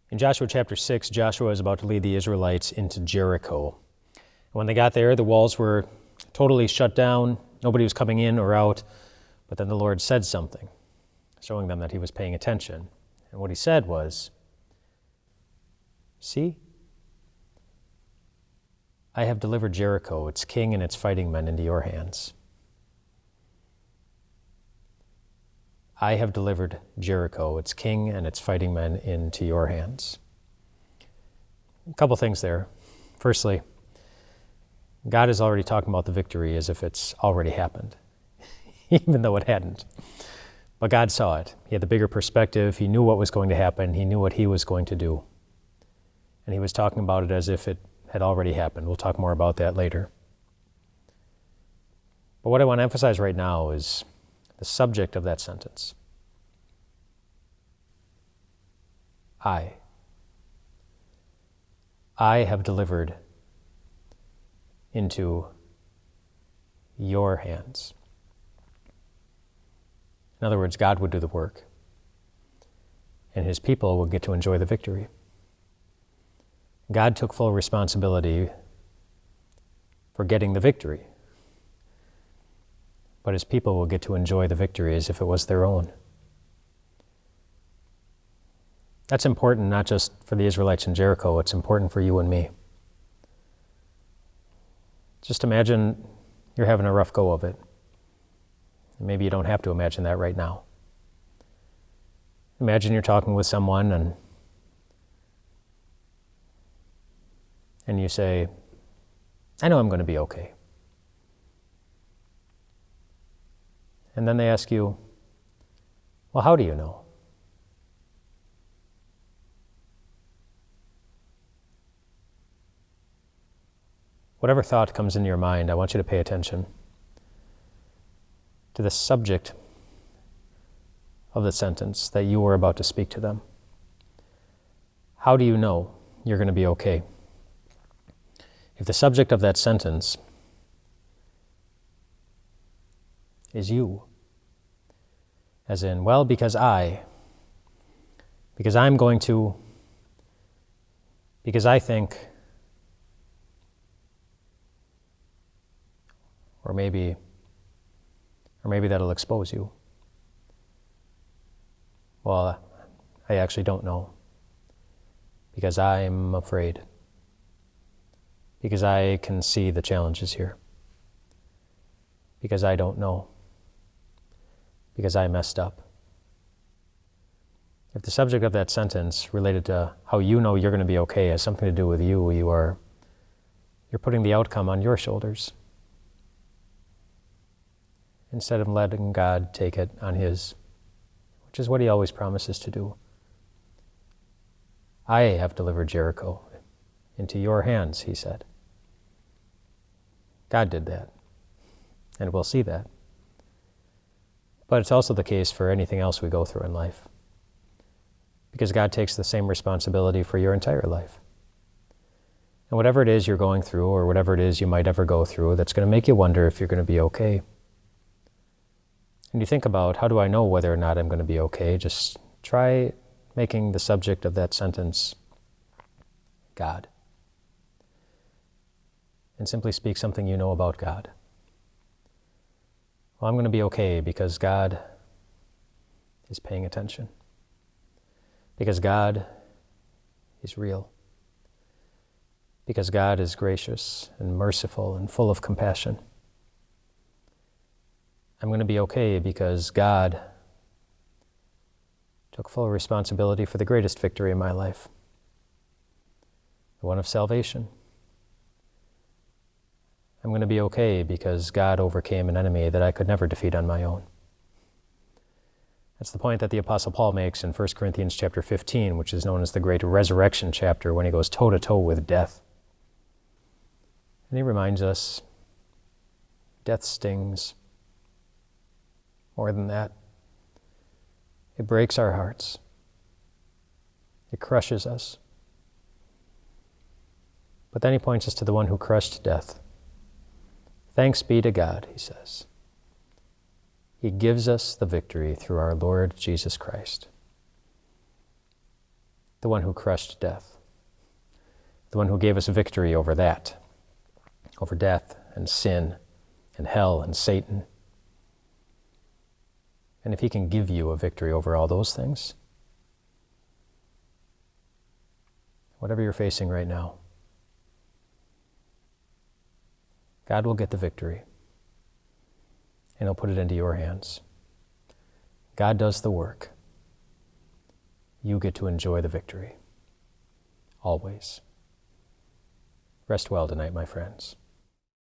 In Joshua chapter 6, Joshua is about to lead the Israelites into Jericho. When they got there, the walls were totally shut down. Nobody was coming in or out. But then the Lord said something, showing them that he was paying attention. And what he said was, "See, I have delivered Jericho, its king and its fighting men, into your hands." I have delivered Jericho, its king and its fighting men, into your hands. A couple things there. Firstly, God is already talking about the victory as if it's already happened, even though it hadn't. But God saw it. He had the bigger perspective. He knew what was going to happen. He knew what he was going to do. And he was talking about it as if it had already happened. We'll talk more about that later. But what I want to emphasize right now is the subject of that sentence. I have delivered into your hands. In other words, God would do the work, and his people would get to enjoy the victory. God took full responsibility for getting the victory, but his people will get to enjoy the victory as if it was their own. That's important not just for the Israelites in Jericho, it's important for you and me. Just imagine you're having a rough go of it. Maybe you don't have to imagine that right now. Imagine you're talking with someone and you say, "I know I'm going to be okay." And then they ask you, "Well, how do you know?" Whatever thought comes into your mind, I want you to pay attention to the subject of the sentence that you were about to speak to them. How do you know you're going to be okay? If the subject of that sentence is you, as in, well, because I'm going to, because I think, or maybe that'll expose you. Well, I actually don't know, because I'm afraid, because I can see the challenges here, because I don't know, because I messed up. If the subject of that sentence related to how you know you're going to be okay has something to do with you, you're putting the outcome on your shoulders instead of letting God take it on his, which is what he always promises to do. I have delivered Jericho into your hands, he said. God did that, and we'll see that. But it's also the case for anything else we go through in life, because God takes the same responsibility for your entire life. And whatever it is you're going through, or whatever it is you might ever go through, that's going to make you wonder if you're going to be okay. And you think about, how do I know whether or not I'm going to be okay? Just try making the subject of that sentence God. And simply speak something you know about God. Well, I'm going to be okay because God is paying attention. Because God is real. Because God is gracious and merciful and full of compassion. I'm going to be okay because God took full responsibility for the greatest victory in my life, the one of salvation. I'm going to be okay because God overcame an enemy that I could never defeat on my own. That's the point that the Apostle Paul makes in 1 Corinthians chapter 15, which is known as the great resurrection chapter, when he goes toe-to-toe with death. And he reminds us, death stings. More than that, it breaks our hearts. It crushes us. But then he points us to the one who crushed death. Thanks be to God, he says. He gives us the victory through our Lord Jesus Christ. The the one who crushed death, the one who gave us victory over that, over death and sin and hell and Satan. And if he can give you a victory over all those things, whatever you're facing right now, God will get the victory, and he'll put it into your hands. God does the work. You get to enjoy the victory. Always. Rest well tonight, my friends.